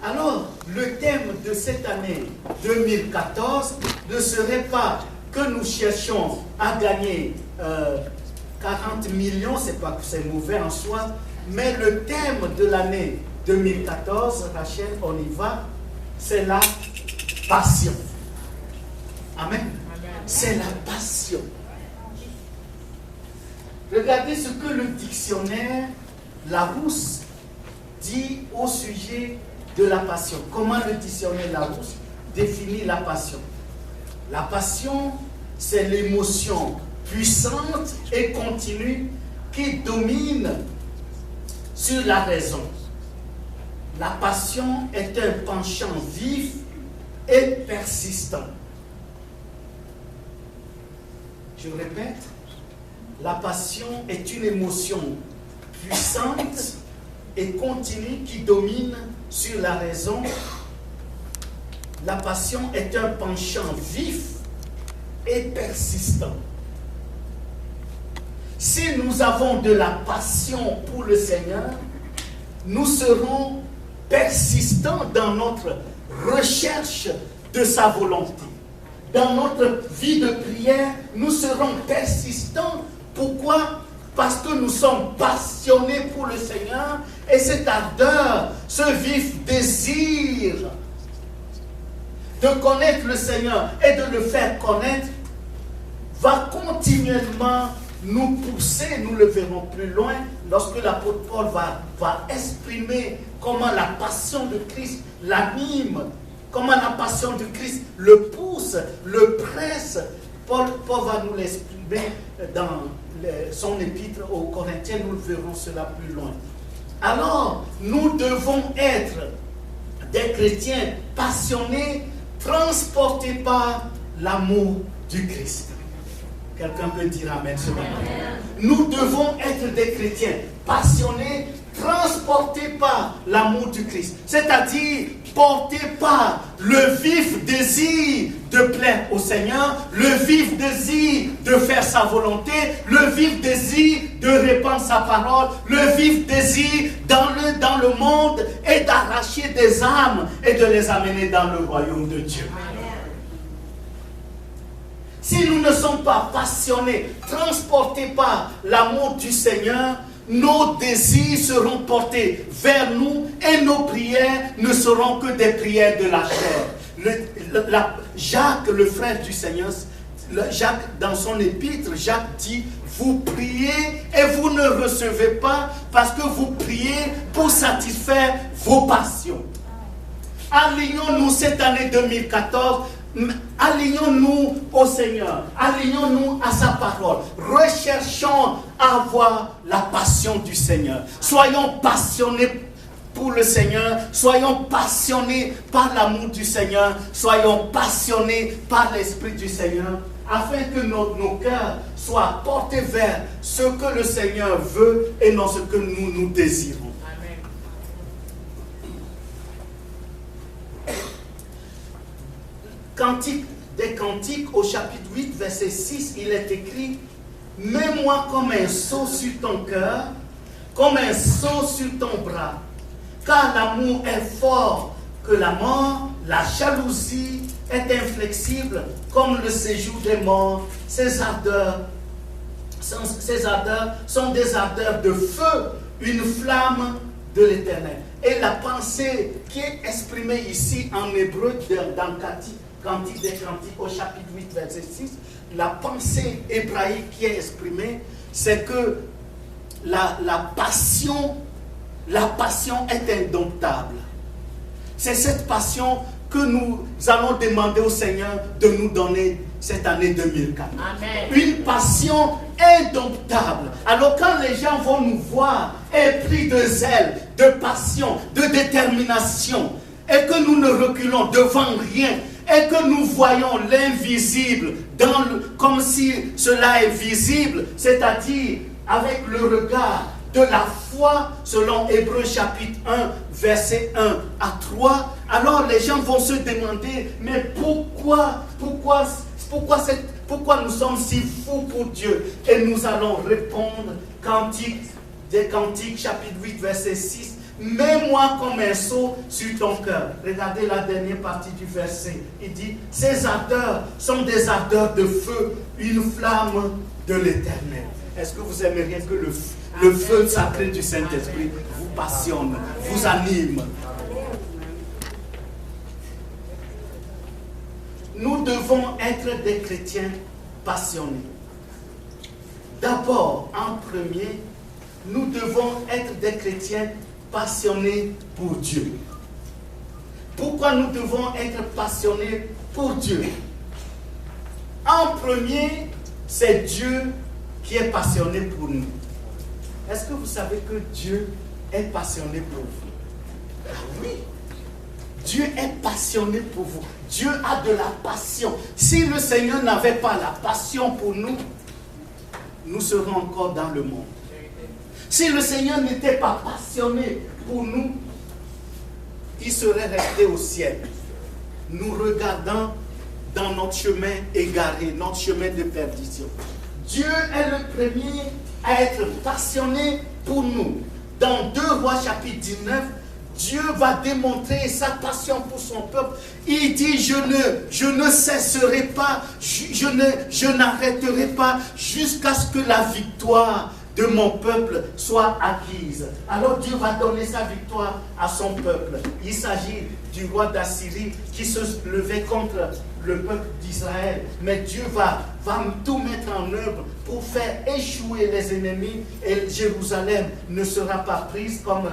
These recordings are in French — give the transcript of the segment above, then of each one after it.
Alors, le thème de cette année 2014 ne serait pas que nous cherchions à gagner 40 millions, c'est pas que c'est mauvais en soi, mais le thème de l'année 2014, Rachel, on y va, c'est la passion. Amen. C'est la passion. Regardez ce que le dictionnaire Larousse dit au sujet de la passion. Comment le dictionnaire Larousse définit la passion? La passion, c'est l'émotion puissante et continue qui domine sur la raison. La passion est un penchant vif et persistant. Je répète, la passion est une émotion puissante et continue qui domine sur la raison. La passion est un penchant vif et persistant. Si nous avons de la passion pour le Seigneur, nous serons persistants dans notre recherche de sa volonté. Dans notre vie de prière, nous serons persistants. Pourquoi? Parce que nous sommes passionnés pour le Seigneur et cette ardeur, ce vif désir de connaître le Seigneur et de le faire connaître va continuellement nous pousser, nous le verrons plus loin, lorsque l'apôtre Paul va exprimer comment la passion de Christ l'anime, comment la passion de Christ le pousse, le presse. Paul va nous l'exprimer dans son épître aux Corinthiens, nous le verrons cela plus loin. Alors, nous devons être des chrétiens passionnés, transportés par l'amour du Christ. Quelqu'un peut dire Amen ce matin. Nous devons être des chrétiens passionnés, transportés par l'amour du Christ. C'est-à-dire portés par le vif désir de plaire au Seigneur, le vif désir de faire sa volonté, le vif désir de répandre sa parole, le vif désir dans le monde et d'arracher des âmes et de les amener dans le royaume de Dieu. Si nous ne sommes pas passionnés, transportés par l'amour du Seigneur, nos désirs seront portés vers nous et nos prières ne seront que des prières de la chair. Jacques, le frère du Seigneur, Jacques, dans son épître, Jacques dit, vous priez et vous ne recevez pas parce que vous priez pour satisfaire vos passions. Alignons-nous cette année 2014. Alignons-nous au Seigneur, alignons-nous à sa parole, recherchons à avoir la passion du Seigneur, soyons passionnés pour le Seigneur, soyons passionnés par l'amour du Seigneur, soyons passionnés par l'Esprit du Seigneur, afin que nos cœurs soient portés vers ce que le Seigneur veut et non ce que nous désirons. Cantique des Cantiques, au chapitre 8, verset 6, il est écrit « Mets-moi comme un sceau sur ton cœur, comme un sceau sur ton bras, car l'amour est fort que la mort, la jalousie est inflexible comme le séjour des morts, ces ardeurs sont des ardeurs de feu, une flamme de l'Éternel. » Et la pensée qui est exprimée ici en hébreu dans Cantique des Cantiques au chapitre 8, verset 6, la pensée hébraïque qui est exprimée, c'est que la passion est indomptable. C'est cette passion que nous allons demander au Seigneur de nous donner cette année 2004. Amen. Une passion indomptable. Alors quand les gens vont nous voir épris de zèle, de passion, de détermination, et que nous ne reculons devant rien, et que nous voyons l'invisible comme si cela est visible, c'est-à-dire avec le regard de la foi, selon Hébreux chapitre 1, verset 1 à 3, alors les gens vont se demander, mais pourquoi nous sommes si fous pour Dieu? Et nous allons répondre, Cantique des Cantiques, chapitre 8, verset 6, mets-moi comme un sceau sur ton cœur. Regardez la dernière partie du verset. Il dit, ces ardeurs sont des ardeurs de feu, une flamme de l'Éternel. Est-ce que vous aimeriez que le feu sacré du Saint-Esprit vous passionne, vous anime? Nous devons être des chrétiens passionnés. D'abord, en premier, nous devons être des chrétiens passionnés pour Dieu. Pourquoi nous devons être passionnés pour Dieu? En premier, c'est Dieu qui est passionné pour nous. Est-ce que vous savez que Dieu est passionné pour vous? Oui. Dieu est passionné pour vous. Dieu a de la passion. Si le Seigneur n'avait pas la passion pour nous, nous serions encore dans le monde. Si le Seigneur n'était pas passionné pour nous, il serait resté au ciel, nous regardant dans notre chemin égaré, notre chemin de perdition. Dieu est le premier à être passionné pour nous. Dans 2 Rois chapitre 19, Dieu va démontrer sa passion pour son peuple. Il dit, je ne cesserai pas, je n'arrêterai pas jusqu'à ce que la victoire de mon peuple soit acquise. Alors Dieu va donner sa victoire à son peuple. Il s'agit du roi d'Assyrie qui se levait contre le peuple d'Israël. Mais Dieu va tout mettre en œuvre pour faire échouer les ennemis, et Jérusalem ne sera pas prise comme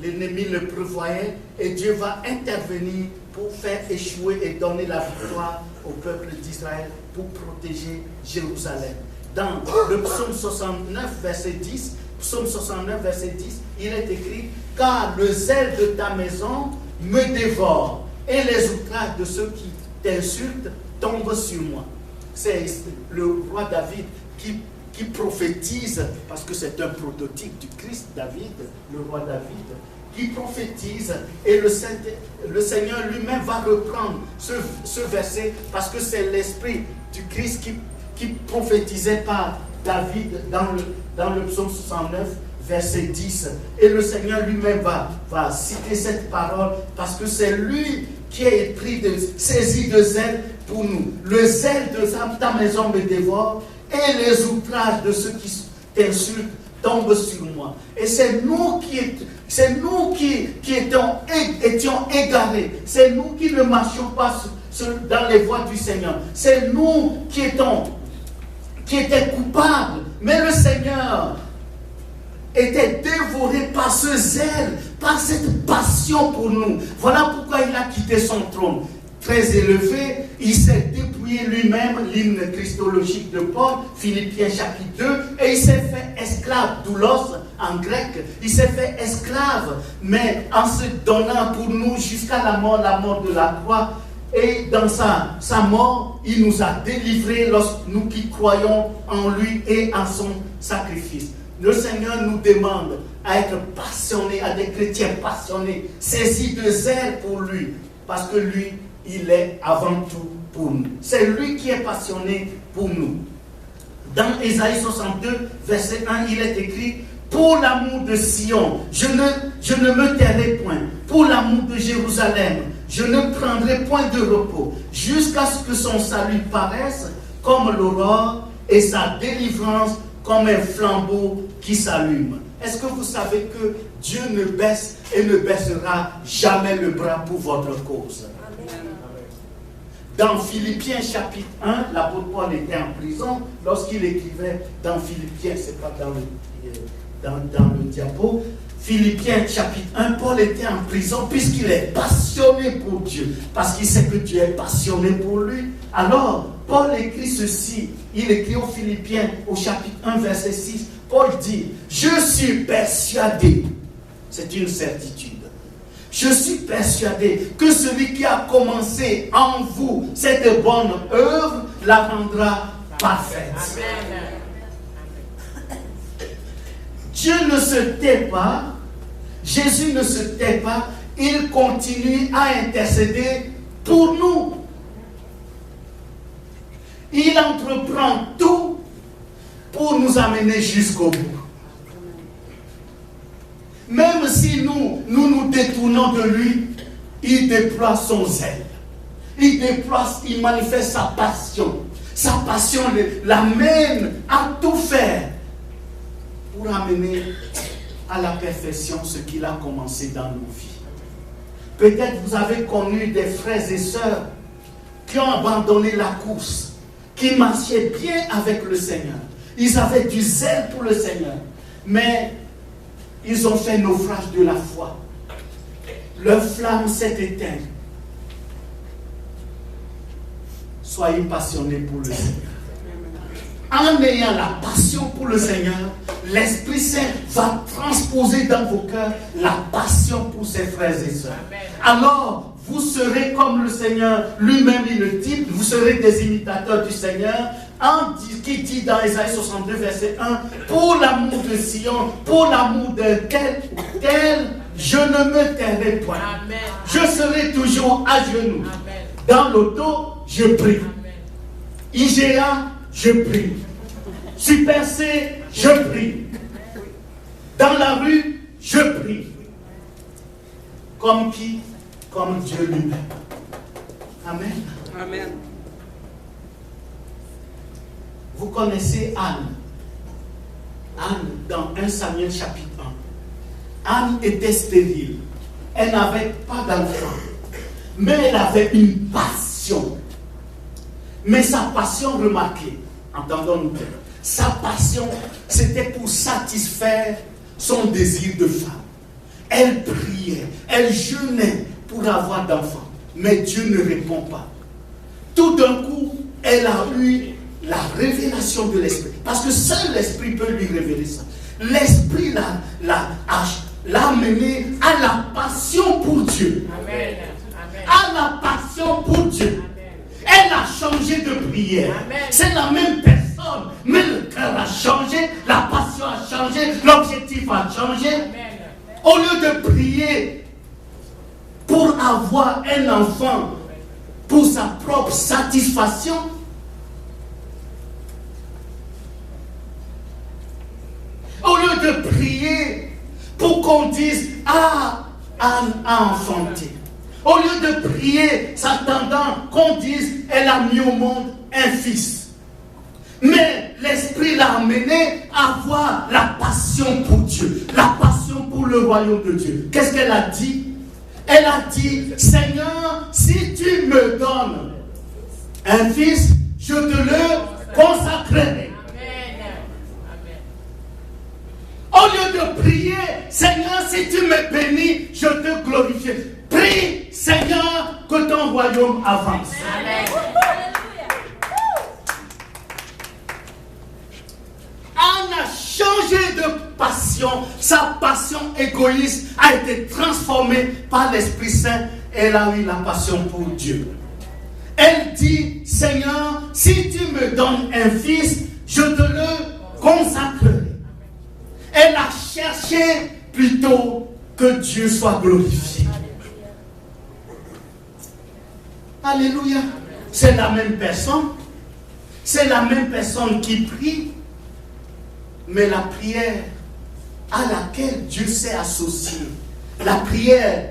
l'ennemi le prévoyait, et Dieu va intervenir pour faire échouer et donner la victoire au peuple d'Israël pour protéger Jérusalem. Dans le psaume 69, verset 10, psaume 69, verset 10, il est écrit, « Car le zèle de ta maison me dévore, et les outrages de ceux qui t'insultent tombent sur moi. » C'est le roi David qui prophétise, parce que c'est un prototype du Christ David, le roi David, qui prophétise, et le Seigneur lui-même va reprendre ce verset, parce que c'est l'esprit du Christ qui prophétisait par David dans le psaume 69, verset 10. Et le Seigneur lui-même va citer cette parole, parce que c'est lui qui est pris saisi de zèle pour nous. Le zèle de ta maison me dévore, et les outrages de ceux qui t'insultent tombent sur moi. Et c'est nous qui étions égarés. C'est nous qui ne marchions pas dans les voies du Seigneur. C'est nous qui étaient coupables. Mais le Seigneur était dévoré par ce zèle, par cette passion pour nous. Voilà pourquoi il a quitté son trône. Très élevé, il s'est dépouillé lui-même, l'hymne christologique de Paul, Philippiens chapitre 2, et il s'est fait esclave, doulos en grec, il s'est fait esclave, mais en se donnant pour nous jusqu'à la mort de la croix. Et dans sa mort, il nous a délivrés, nous qui croyons en lui et en son sacrifice. Le Seigneur nous demande à être passionnés, à des chrétiens passionnés, saisis de zèle pour lui, parce que lui, il est avant tout pour nous. C'est lui qui est passionné pour nous. Dans Ésaïe 62, verset 1, il est écrit, « Pour l'amour de Sion, je ne me tairai point. Pour l'amour de Jérusalem, je ne prendrai point de repos, jusqu'à ce que son salut paraisse comme l'aurore et sa délivrance comme un flambeau qui s'allume. » Est-ce que vous savez que Dieu ne baisse et ne baissera jamais le bras pour votre cause? Dans Philippiens chapitre 1, l'apôtre Paul était en prison. Lorsqu'il écrivait dans Philippiens, c'est pas dans le diapo, Philippiens chapitre 1, Paul était en prison puisqu'il est passionné pour Dieu, parce qu'il sait que Dieu est passionné pour lui. Alors, Paul écrit ceci, il écrit aux Philippiens au chapitre 1, verset 6, Paul dit, « Je suis persuadé », c'est une certitude, je suis persuadé que celui qui a commencé en vous cette bonne œuvre la rendra parfaite. Amen. Dieu ne se tait pas, Jésus ne se tait pas, il continue à intercéder pour nous. Il entreprend tout pour nous amener jusqu'au bout. Même si nous détournons de lui, il déploie son zèle. Il manifeste sa passion. Sa passion l'amène à tout faire pour amener à la perfection ce qu'il a commencé dans nos vies. Peut-être vous avez connu des frères et sœurs qui ont abandonné la course, qui marchaient bien avec le Seigneur. Ils avaient du zèle pour le Seigneur, mais ils ont fait naufrage de la foi. Leur flamme s'est éteinte. Soyez passionnés pour le Seigneur. En ayant la passion pour le Seigneur, l'Esprit Saint va transposer dans vos cœurs la passion pour ses frères et sœurs. Alors, vous serez comme le Seigneur lui-même, il le dit, vous serez des imitateurs du Seigneur, qui dit dans Ésaïe 62, verset 1, pour l'amour de Sion, pour l'amour de tel, je ne me tairai point. Amen. Je serai toujours à genoux. Amen. Dans l'auto, je prie. IGA, je prie. Super C, je prie. Dans la rue, je prie. Comme qui? Comme Dieu lui-même. Amen. Amen. Vous connaissez Anne. Anne, dans 1 Samuel chapitre 1. Anne était stérile. Elle n'avait pas d'enfant. Mais elle avait une passion. Mais sa passion, remarquez, entendons-nous bien, sa passion, c'était pour satisfaire son désir de femme. Elle priait, elle jeûnait pour avoir d'enfants. Mais Dieu ne répond pas. Tout d'un coup, elle a eu la révélation de l'Esprit. Parce que seul l'Esprit peut lui révéler ça. L'Esprit l'a amené à la passion pour Dieu. Amen. À la passion pour Dieu. Elle a changé de prière. C'est la même personne, mais le cœur a changé, la passion a changé, l'objectif a changé. Au lieu de prier pour avoir un enfant pour sa propre satisfaction, au lieu de prier pour qu'on dise « Ah, Anne a enfanté », au lieu de prier s'attendant qu'on dise « Elle a mis au monde un fils ». Mais l'Esprit l'a amené à avoir la passion pour Dieu, la passion pour le royaume de Dieu. Qu'est-ce qu'elle a dit? Elle a dit « Seigneur, si tu me donnes un fils, je te le consacrerai. » Au lieu de prier, Seigneur, si tu me bénis, je te glorifie. Prie, Seigneur, que ton royaume avance. Amen. Anne a changé de passion. Sa passion égoïste a été transformée par l'Esprit Saint. Elle a eu la passion pour Dieu. Elle dit, Seigneur, si tu me donnes un fils, je te le consacrerai. Elle a cherché plutôt que Dieu soit glorifié. Alléluia. C'est la même personne. C'est la même personne qui prie. Mais la prière à laquelle Dieu s'est associé, la prière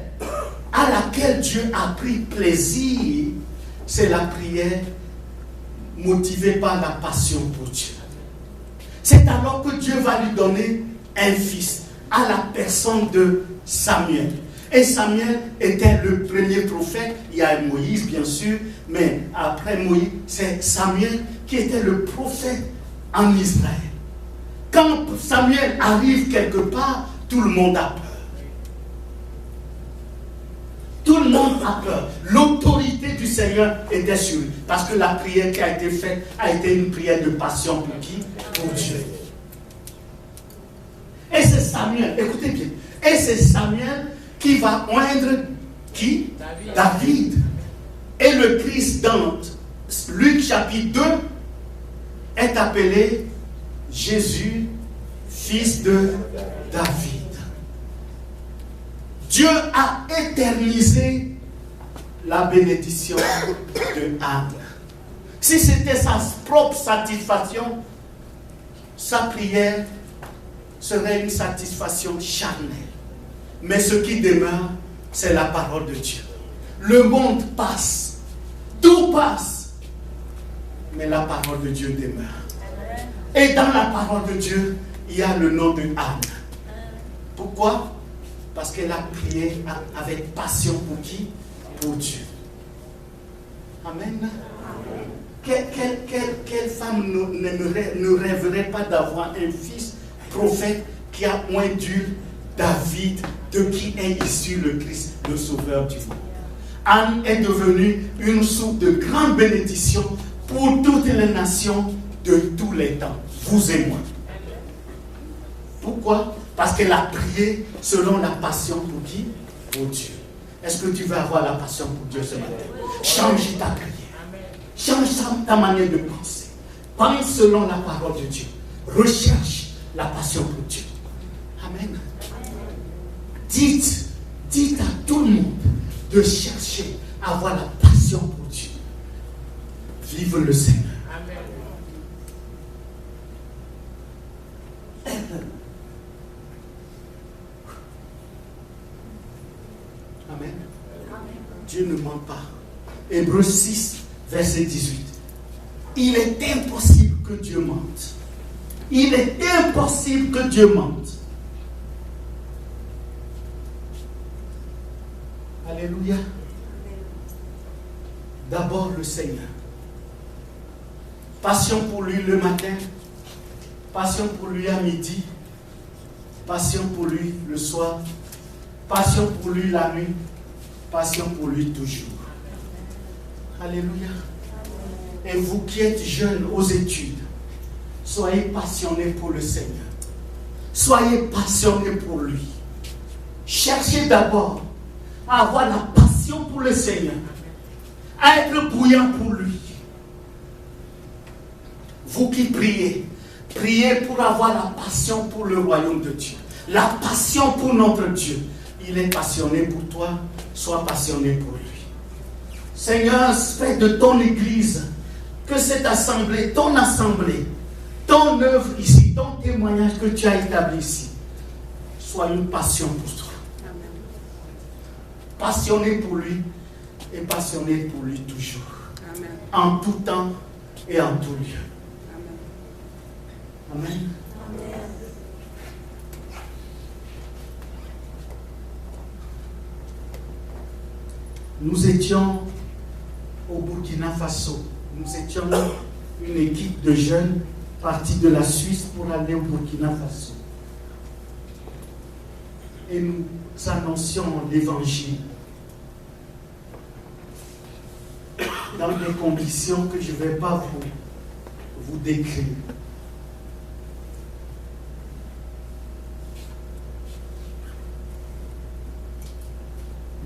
à laquelle Dieu a pris plaisir, c'est la prière motivée par la passion pour Dieu. C'est alors que Dieu va lui donner un fils à la personne de Samuel. Et Samuel était le premier prophète. Il y a Moïse, bien sûr, mais après Moïse, c'est Samuel qui était le prophète en Israël. Quand Samuel arrive quelque part, tout le monde a peur. Tout le monde a peur. L'autorité du Seigneur était sur lui. Parce que la prière qui a été faite a été une prière de passion pour qui? Pour Dieu. Et c'est Samuel, écoutez bien, et c'est Samuel qui va oindre qui? David. Et le Christ dans Luc chapitre 2 est appelé Jésus, fils de David. Dieu a éternisé la bénédiction de Anne. Si c'était sa propre satisfaction, sa prière serait une satisfaction charnelle. Mais ce qui demeure, c'est la parole de Dieu. Le monde passe, tout passe, mais la parole de Dieu demeure. Et dans la parole de Dieu, il y a le nom de Anne. Pourquoi? Parce qu'elle a prié avec passion pour qui? Pour Dieu. Amen. Quelle femme ne rêverait pas d'avoir un fils prophète qui a oindu David, de qui est issu le Christ, le Sauveur du monde? Anne est devenue une source de grande bénédiction pour toutes les nations de tous les temps, vous et moi. Pourquoi? Parce qu'elle a prié selon la passion pour qui? Pour Dieu. Est-ce que tu veux avoir la passion pour Dieu ce matin? Change ta prière. Change ta manière de penser. Pense selon la parole de Dieu. Recherche la passion pour Dieu. Amen. Dites à tout le monde de chercher à avoir la passion pour Dieu. Vive le Seigneur. Amen. Dieu ne ment pas. Hébreux 6, verset 18. Il est impossible que Dieu mente. Il est impossible que Dieu mente. Alléluia. D'abord le Seigneur. Passion pour lui le matin. Passion pour lui à midi. Passion pour lui le soir. Passion pour lui la nuit. Passion pour lui toujours. Alléluia. Et vous qui êtes jeunes aux études, soyez passionnés pour le Seigneur. Soyez passionnés pour lui. Cherchez d'abord à avoir la passion pour le Seigneur. À être bouillant pour lui. Vous qui priez, priez pour avoir la passion pour le royaume de Dieu. La passion pour notre Dieu. Il est passionné pour toi, sois passionné pour lui. Seigneur, fais de ton église, que cette assemblée, ton œuvre ici, ton témoignage que tu as établi ici, soit une passion pour toi. Passionné pour lui et passionné pour lui toujours. Amen. En tout temps et en tout lieu. Amen. Amen. Amen. Nous étions au Burkina Faso. Nous étions une équipe de jeunes partis de la Suisse pour aller au Burkina Faso. Et nous annoncions l'évangile dans des conditions que je ne vais pas vous décrire.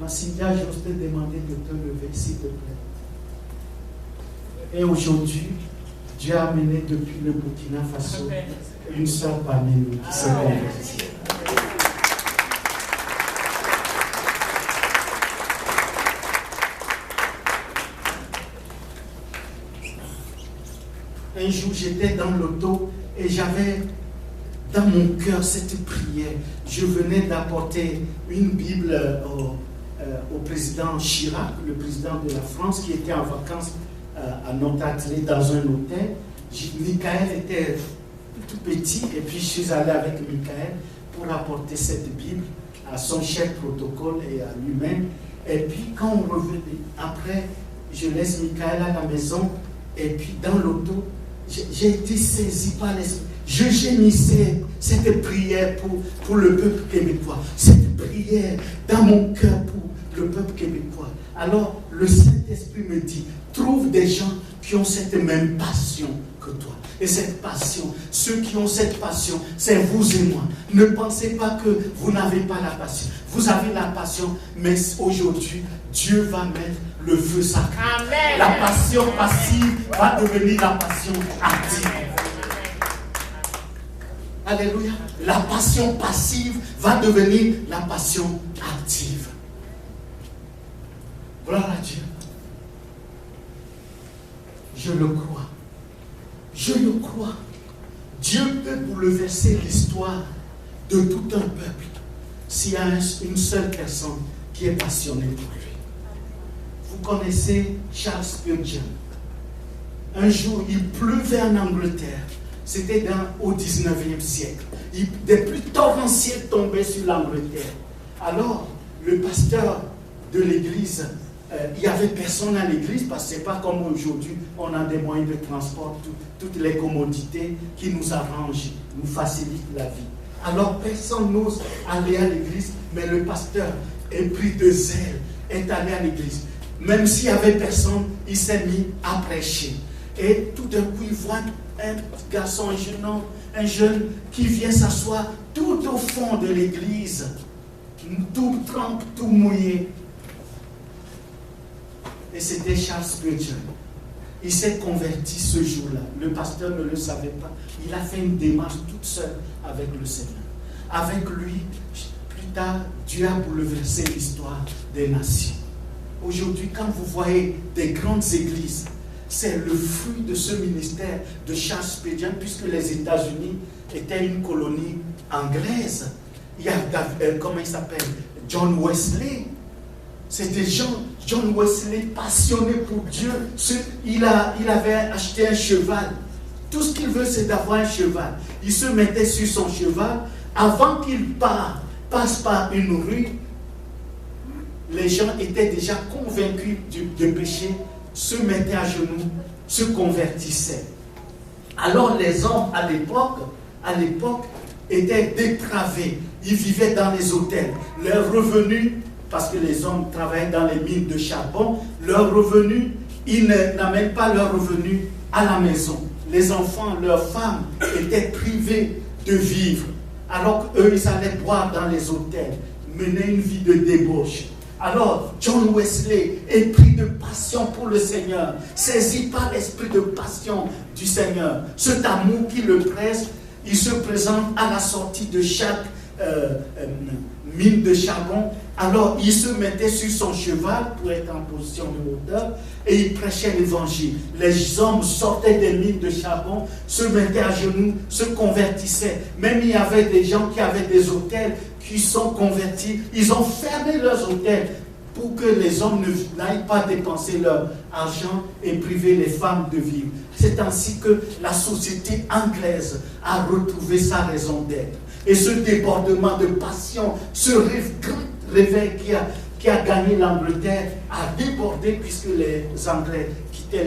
Massilia, j'ose te demander de te lever, s'il te plaît. Et aujourd'hui, Dieu a amené depuis le Burkina Faso une sœur parmi nous qui s'est convertie. Un jour, j'étais dans l'auto et j'avais dans mon cœur cette prière. Je venais d'apporter une Bible au président Chirac, le président de la France, qui était en vacances à notre atelier dans un hôtel. Michael était tout petit et puis je suis allé avec Michael pour apporter cette Bible à son chef protocole et à lui-même. Et puis quand on revenait, après, je laisse Michael à la maison et puis dans l'auto, j'ai été saisi par l'esprit. Je gémissais cette prière pour le peuple québécois. Cette prière dans mon cœur pour le peuple québécois. Alors le Saint-Esprit me dit, trouve des gens qui ont cette même passion que toi. Et cette passion, ceux qui ont cette passion, c'est vous et moi. Ne pensez pas que vous n'avez pas la passion. Vous avez la passion, mais aujourd'hui, Dieu va mettre le feu sacré. Amen. La passion passive va devenir la passion active. Alléluia. La passion passive va devenir la passion active. Gloire à Dieu. Je le crois. Je le crois. Dieu peut bouleverser l'histoire de tout un peuple s'il y a une seule personne qui est passionnée pour lui. Vous connaissez Charles Spurgeon. Un jour, il pleuvait en Angleterre. C'était au 19e siècle. Des pluies torrentielles tombaient sur l'Angleterre. Alors, le pasteur de l'église, il n'y avait personne à l'église parce que ce n'est pas comme aujourd'hui, on a des moyens de transport, toutes les commodités qui nous arrangent, nous facilitent la vie. Alors, personne n'ose aller à l'église, mais le pasteur est pris de zèle, est allé à l'église. Même s'il n'y avait personne, il s'est mis à prêcher. Et tout d'un coup, il voit un garçon, un jeune qui vient s'asseoir tout au fond de l'église, tout trempe, tout mouillé. Et c'était Charles Spurgeon. Il s'est converti ce jour-là. Le pasteur ne le savait pas. Il a fait une démarche toute seule avec le Seigneur. Avec lui, plus tard, Dieu a bouleversé l'histoire des nations. Aujourd'hui, quand vous voyez des grandes églises, c'est le fruit de ce ministère de Charles Spurgeon, puisque les États-Unis étaient une colonie anglaise. Il y a, comment il s'appelle, John Wesley. C'était John Wesley, passionné pour Dieu. Il avait acheté un cheval. Tout ce qu'il veut, c'est d'avoir un cheval. Il se mettait sur son cheval. Avant qu'il passe par une rue, les gens étaient déjà convaincus du péché, se mettaient à genoux, se convertissaient. Alors les hommes à l'époque étaient dépravés. Ils vivaient dans les hôtels. Leurs revenus, parce que les hommes travaillaient dans les mines de charbon, leurs revenus, ils n'amènent pas leurs revenus à la maison. Les enfants, leurs femmes étaient privés de vivre. Alors qu'eux, ils allaient boire dans les hôtels, mener une vie de débauche. Alors, John Wesley est pris de passion pour le Seigneur, saisi par l'esprit de passion du Seigneur. Cet amour qui le presse, il se présente à la sortie de chaque mine de charbon. Alors, il se mettait sur son cheval pour être en position de hauteur et il prêchait l'évangile. Les hommes sortaient des mines de charbon, se mettaient à genoux, se convertissaient. Même il y avait des gens qui avaient des hôtels qui sont convertis. Ils ont fermé leurs hôtels pour que les hommes n'aillent pas dépenser leur argent et priver les femmes de vivre. C'est ainsi que la société anglaise a retrouvé sa raison d'être. Et ce débordement de passion, ce réveil qui a gagné l'Angleterre a débordé puisque les Anglais quittaient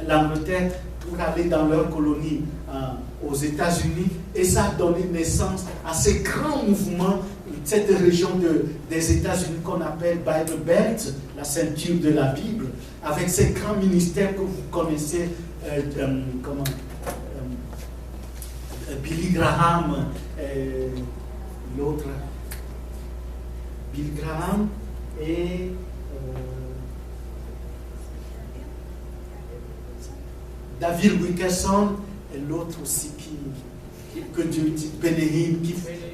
l'Angleterre pour aller dans leur colonie aux États-Unis. Et ça a donné naissance à ces grands mouvements, cette région des États-Unis qu'on appelle Bible Belt, la ceinture de la Bible, avec ces grands ministères que vous connaissez, Billy Graham, l'autre, Billy Graham et David Wilkerson et l'autre aussi que Dieu utilise, Benehim,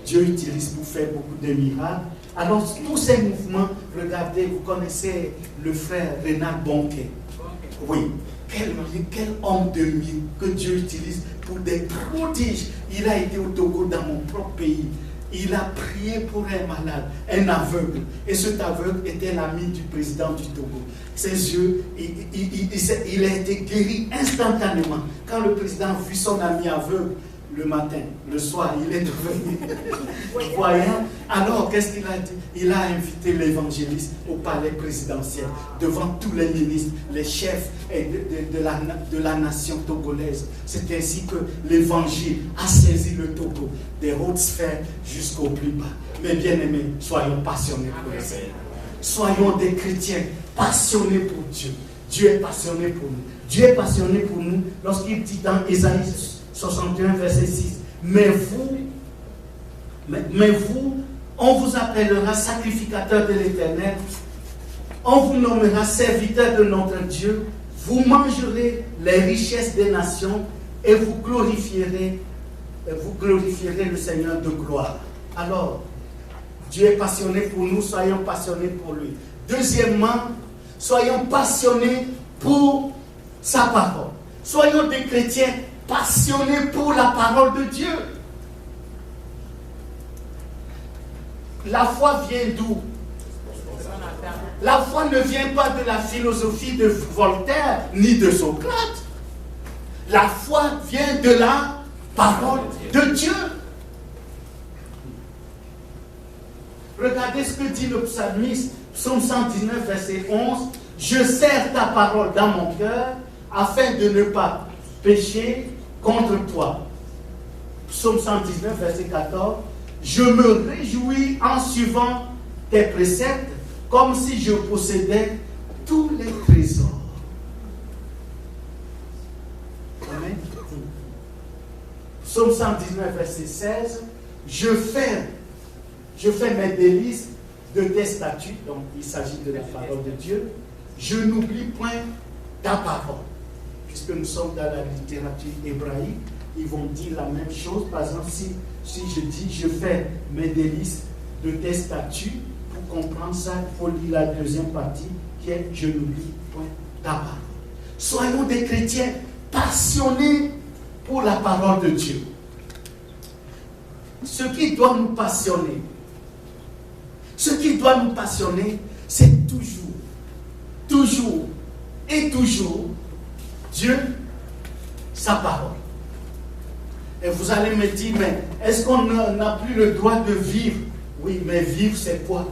Dieu utilise pour faire beaucoup de miracles. Alors tous ces mouvements, regardez, vous connaissez le frère Renal Bonquet. Oui, quel homme de Dieu que Dieu utilise pour des prodiges. Il a été au Togo, dans mon propre pays. Il a prié pour un malade, un aveugle. Et cet aveugle était l'ami du président du Togo. Ses yeux, il a été guéri instantanément. Quand le président a vu son ami aveugle, le matin, le soir, il est devenu voyant. Alors, qu'est-ce qu'il a dit? Il a invité l'évangéliste au palais présidentiel, devant tous les ministres, les chefs de la nation togolaise. C'est ainsi que l'évangile a saisi le Togo, des hautes sphères jusqu'au plus bas. Mais bien aimés, soyons passionnés pour le Seigneur. Soyons des chrétiens passionnés pour Dieu. Dieu est passionné pour nous. Dieu est passionné pour nous lorsqu'il dit dans Ésaïe 61, verset 6, mais vous, on vous appellera sacrificateur de l'Éternel, on vous nommera serviteur de notre Dieu, vous mangerez les richesses des nations et vous glorifierez le Seigneur de gloire. Alors, Dieu est passionné pour nous, soyons passionnés pour lui. Deuxièmement, soyons passionnés pour sa parole. Soyons des chrétiens passionnés pour la parole de Dieu. La foi vient d'où? La foi ne vient pas de la philosophie de Voltaire ni de Socrate. La foi vient de la parole de Dieu. Regardez ce que dit le psalmiste, psaume 119, verset 11. Je serre ta parole dans mon cœur afin de ne pas pécher contre toi. Psaume 119, verset 14. Je me réjouis en suivant tes préceptes comme si je possédais tous les trésors. Amen. Psaume 119, verset 16. Je fais mes délices de tes statuts. Donc, il s'agit de la parole de Dieu. Je n'oublie point ta parole. Puisque nous sommes dans la littérature hébraïque, ils vont dire la même chose. Par exemple, si je dis je fais mes délices de tes statuts, pour comprendre ça, il faut lire la deuxième partie qui est je n'oublie point ta parole. Soyons des chrétiens passionnés pour la parole de Dieu. Ce qui doit nous passionner, c'est toujours Dieu, sa parole. Et vous allez me dire, mais est-ce qu'on n'a plus le droit de vivre? Oui, mais vivre, c'est quoi?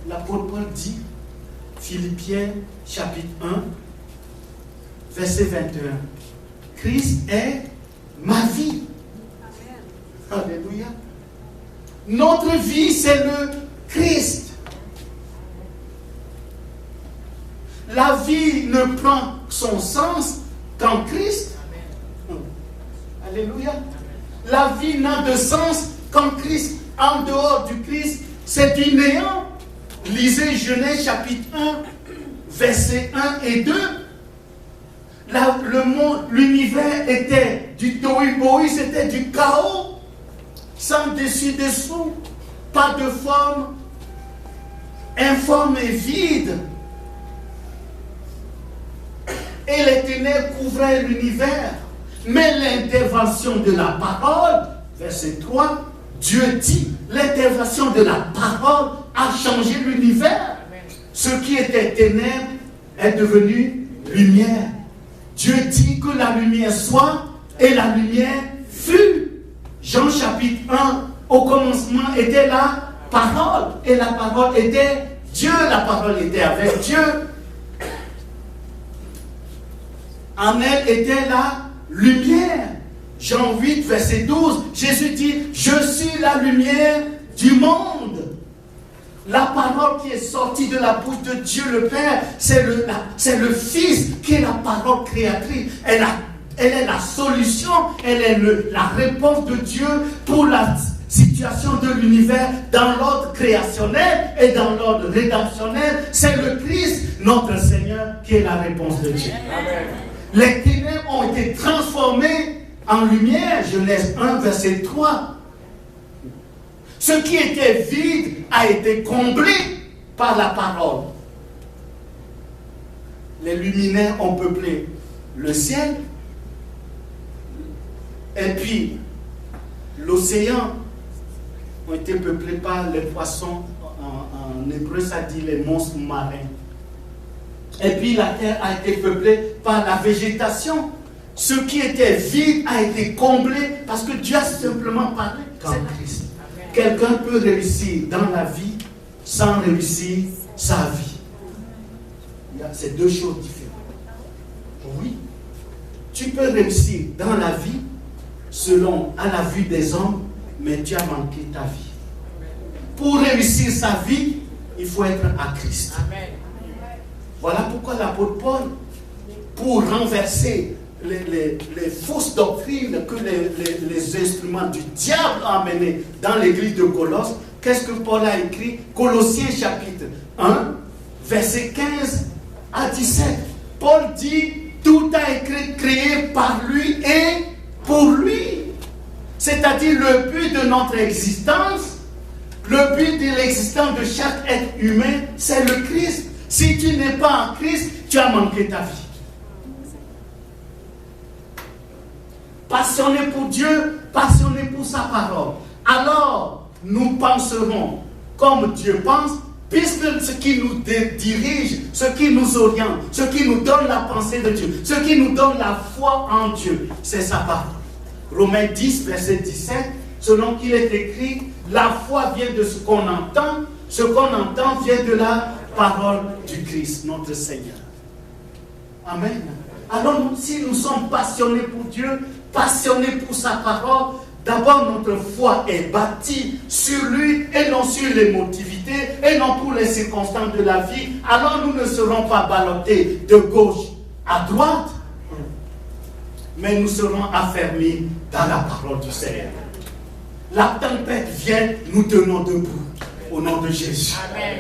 L'apôtre Paul dit, Philippiens chapitre 1, verset 21. Christ est ma vie. Amen. Alléluia. Notre vie, c'est le Christ. La vie ne prend son sens qu'en Christ. Amen. Alléluia. La vie n'a de sens qu'en Christ. En dehors du Christ, c'est du néant. Lisez Genèse chapitre 1, versets 1 et 2. Le monde, l'univers était du tohu-bohu, c'était du chaos, sans dessus-dessous, pas de forme, informe et vide. Et les ténèbres couvraient l'univers. Mais l'intervention de la parole, verset 3, Dieu dit, l'intervention de la parole a changé l'univers. Ce qui était ténèbres est devenu lumière. Dieu dit que la lumière soit et la lumière fut. Jean chapitre 1, au commencement était la parole et la parole était Dieu, la parole était avec Dieu. En elle était la lumière. Jean 8, verset 12, Jésus dit, je suis la lumière du monde. La parole qui est sortie de la bouche de Dieu le Père, c'est le Fils qui est la parole créatrice. Elle est la solution, elle est la réponse de Dieu pour la situation de l'univers dans l'ordre créationnel et dans l'ordre rédemptionnel. C'est le Christ, notre Seigneur, qui est la réponse de Dieu. Amen. Les ténèbres ont été transformées en lumière. Genèse 1, verset 3. Ce qui était vide a été comblé par la parole. Les luminaires ont peuplé le ciel. Et puis, l'océan ont été peuplés par les poissons. En hébreu, ça dit les monstres marins. Et puis, la terre a été peuplée par la végétation. Ce qui était vide a été comblé parce que Dieu a simplement parlé. C'est Christ. Quelqu'un peut réussir dans la vie sans réussir sa vie. C'est deux choses différentes. Oui, tu peux réussir dans la vie selon à la vue des hommes, mais tu as manqué ta vie. Pour réussir sa vie, il faut être à Christ. Voilà pourquoi l'apôtre Paul, pour renverser les fausses doctrines que les instruments du diable ont amenées dans l'église de Colosse, qu'est-ce que Paul a écrit? Colossiens chapitre 1, verset 15 à 17. Paul dit, tout a été créé par lui et pour lui. C'est-à-dire le but de notre existence, le but de l'existence de chaque être humain, c'est le Christ. Si tu n'es pas en Christ, tu as manqué ta vie. Passionné pour Dieu, passionné pour sa parole. Alors, nous penserons comme Dieu pense, puisque ce qui nous dirige, ce qui nous oriente, ce qui nous donne la pensée de Dieu, ce qui nous donne la foi en Dieu, c'est sa parole. Romains 10, verset 17, selon qu'il est écrit, la foi vient de ce qu'on entend vient de la parole du Christ, notre Seigneur. Amen. Alors, si nous sommes passionnés pour Dieu, passionnés pour sa parole, d'abord notre foi est bâtie sur lui et non sur l'émotivité et non pour les circonstances de la vie. Alors nous ne serons pas ballottés de gauche à droite, mais nous serons affermis dans la parole du Seigneur. La tempête vient, nous tenons debout au nom de Jésus. Amen.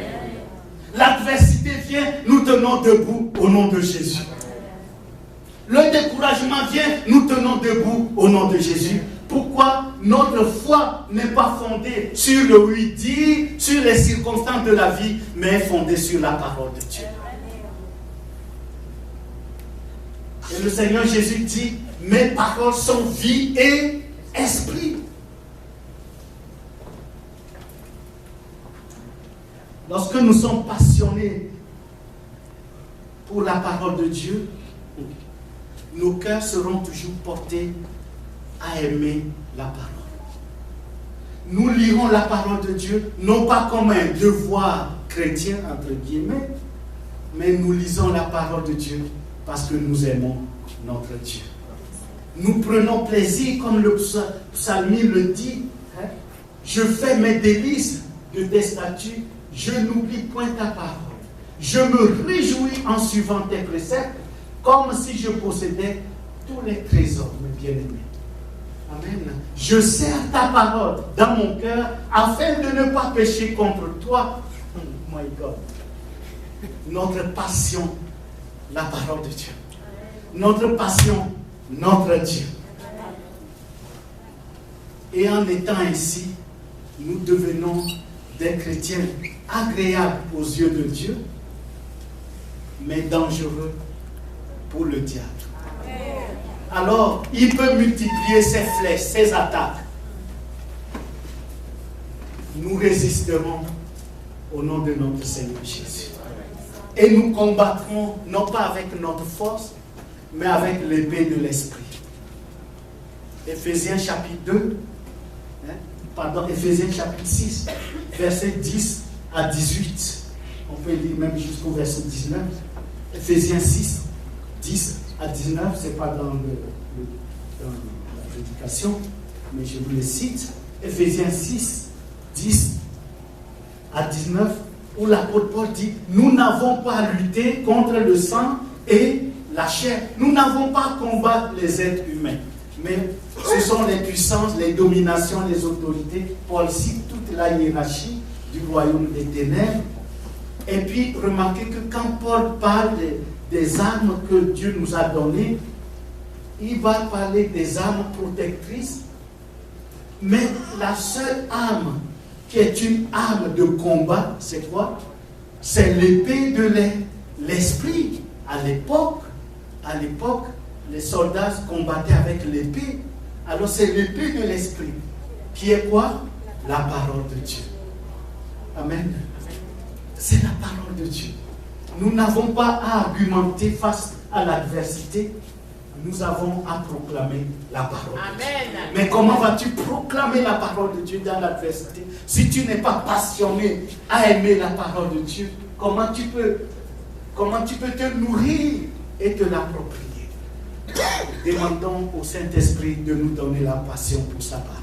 L'adversité vient, nous tenons debout au nom de Jésus. Le découragement vient, nous tenons debout au nom de Jésus. Pourquoi notre foi n'est pas fondée sur le oui-dire, sur les circonstances de la vie, mais fondée sur la parole de Dieu. Et le Seigneur Jésus dit, mes paroles sont vie et esprit. Lorsque nous sommes passionnés pour la parole de Dieu, nos cœurs seront toujours portés à aimer la parole. Nous lirons la parole de Dieu, non pas comme un devoir chrétien, entre guillemets, mais nous lisons la parole de Dieu parce que nous aimons notre Dieu. Nous prenons plaisir, comme le psalmiste le dit, je fais mes délices de tes statuts, je n'oublie point ta parole. Je me réjouis en suivant tes préceptes, comme si je possédais tous les trésors, mes bien-aimés. Amen. Je serre ta parole dans mon cœur afin de ne pas pécher contre toi. Oh my God. Notre passion, la parole de Dieu. Notre passion, notre Dieu. Et en étant ainsi, nous devenons des chrétiens agréables aux yeux de Dieu, mais dangereux pour le diable. Alors, il peut multiplier ses flèches, ses attaques. Nous résisterons au nom de notre Seigneur Jésus. Et nous combattrons, non pas avec notre force, mais avec l'épée de l'Esprit. Éphésiens chapitre 2, Éphésiens chapitre 6, verset 10 à 18. On peut lire même jusqu'au verset 19. Éphésiens 6, 10 à 19, ce n'est pas dans la prédication, mais je vous le cite. Éphésiens 6, 10 à 19, où l'apôtre Paul dit, nous n'avons pas à lutter contre le sang et la chair. Nous n'avons pas à combattre les êtres humains. Mais ce sont les puissances, les dominations, les autorités. Paul cite toute la hiérarchie du royaume des ténèbres. Et puis, remarquez que quand Paul parle des armes que Dieu nous a données, il va parler des armes protectrices. Mais la seule arme qui est une arme de combat, c'est quoi? C'est l'épée de l'esprit. À l'époque, les soldats combattaient avec l'épée. Alors c'est l'épée de l'esprit qui est quoi? La parole de Dieu. Amen. C'est la parole de Dieu. Nous n'avons pas à argumenter face à l'adversité. Nous avons à proclamer la parole de Dieu. Mais comment vas-tu proclamer la parole de Dieu dans l'adversité si tu n'es pas passionné à aimer la parole de Dieu? Comment tu peux te nourrir et te l'approprier? Demandons au Saint-Esprit de nous donner la passion pour sa parole.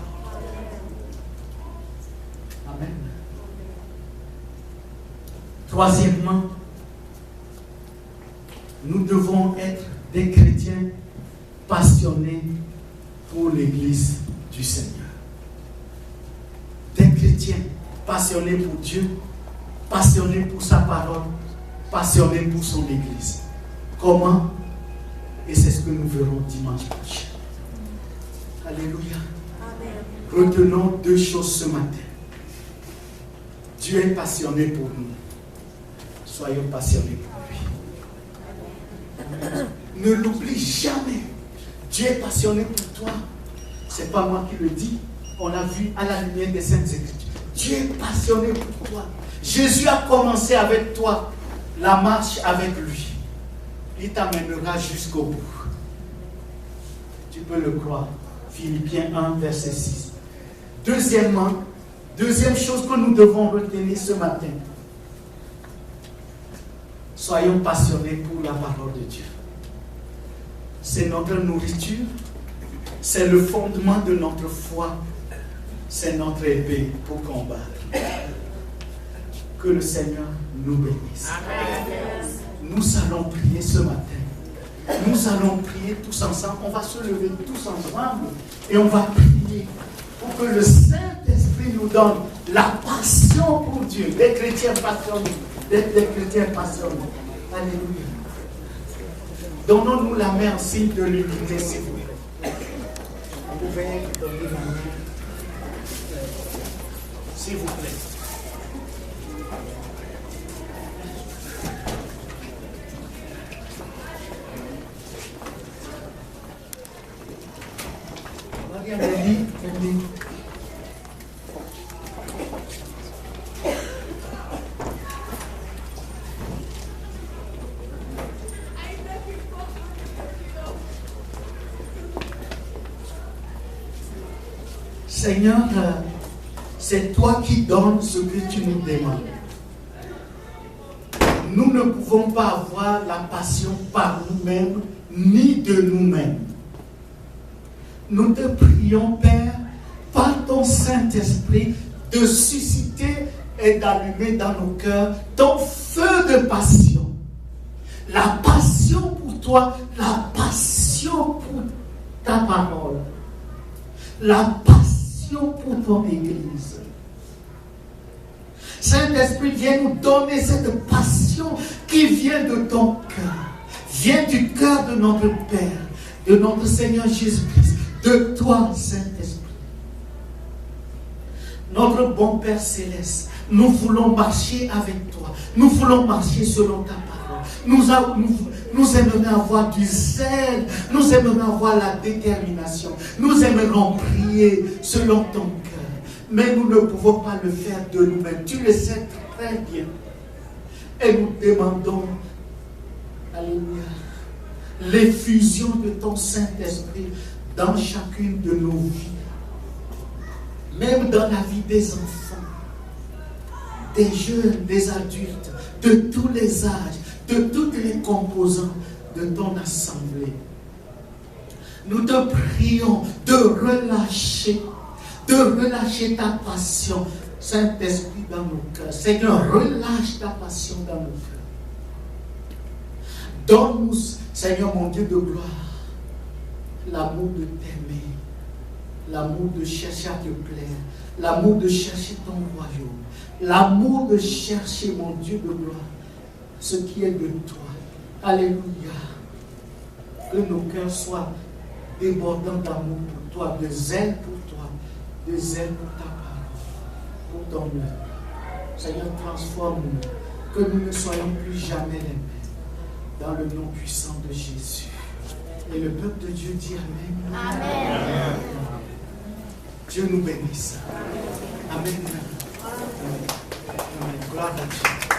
Amen. Troisièmement, nous devons être des chrétiens passionnés pour l'Église du Seigneur. Des chrétiens passionnés pour Dieu, passionnés pour sa parole, passionnés pour son Église. Comment? Et c'est ce que nous verrons dimanche prochain. Alléluia. Amen. Retenons deux choses ce matin. Dieu est passionné pour nous. Soyons passionnés pour lui. Ne l'oublie jamais. Dieu est passionné pour toi. Ce n'est pas moi qui le dis. On l'a vu à la lumière des Saintes Écritures. Dieu est passionné pour toi. Jésus a commencé avec toi la marche avec lui. Il t'amènera jusqu'au bout. Tu peux le croire. Philippiens 1, verset 6. Deuxième chose que nous devons retenir ce matin. Soyons passionnés pour la parole de Dieu. C'est notre nourriture, c'est le fondement de notre foi, c'est notre épée pour combattre. Que le Seigneur nous bénisse. Amen. Nous allons prier ce matin. Nous allons prier tous ensemble. On va se lever tous ensemble et on va prier pour que le Saint-Esprit nous donne la passion pour Dieu. Des chrétiens passionnés. Des chrétiens passionnés. Alléluia. Donnons-nous la main en signe de l'unité, s'il vous plaît. Vous pouvez donner la main. S'il vous plaît. Marie-Amélie. Seigneur, c'est toi qui donnes ce que tu nous demandes. Nous ne pouvons pas avoir la passion par nous-mêmes, ni de nous-mêmes. Nous te prions, Père, par ton Saint-Esprit, de susciter et d'allumer dans nos cœurs ton feu de passion. La passion pour toi, la passion pour ta parole, la passion pour ton Église. Saint-Esprit, viens nous donner cette passion qui vient de ton cœur, vient du cœur de notre Père, de notre Seigneur Jésus-Christ, de toi, Saint-Esprit. Notre bon Père Céleste, nous voulons marcher avec toi, nous voulons marcher selon ta parole. Nous aimerions avoir du zèle, nous aimerions avoir la détermination, nous aimerions prier selon ton cœur. Mais nous ne pouvons pas le faire de nous-mêmes. Tu le sais très bien. Et nous demandons, alléluia, l'effusion de ton Saint-Esprit dans chacune de nos vies. Même dans la vie des enfants, des jeunes, des adultes, de tous les âges, de toutes les composantes de ton assemblée. Nous te prions de relâcher ta passion, Saint-Esprit, dans nos cœurs. Seigneur, relâche ta passion dans nos cœurs. Donne-nous, Seigneur mon Dieu de gloire, l'amour de t'aimer, l'amour de chercher à te plaire, l'amour de chercher ton royaume, l'amour de chercher, mon Dieu de gloire, ce qui est de toi. Alléluia. Que nos cœurs soient débordants d'amour pour toi, de zèle pour toi, de zèle pour ta parole, pour ton œuvre. Seigneur, transforme-nous, que nous ne soyons plus jamais les mêmes, dans le nom puissant de Jésus. Et le peuple de Dieu dit Amen. Amen. Amen. Dieu nous bénisse. Amen. Amen. Amen. Gloire à Dieu.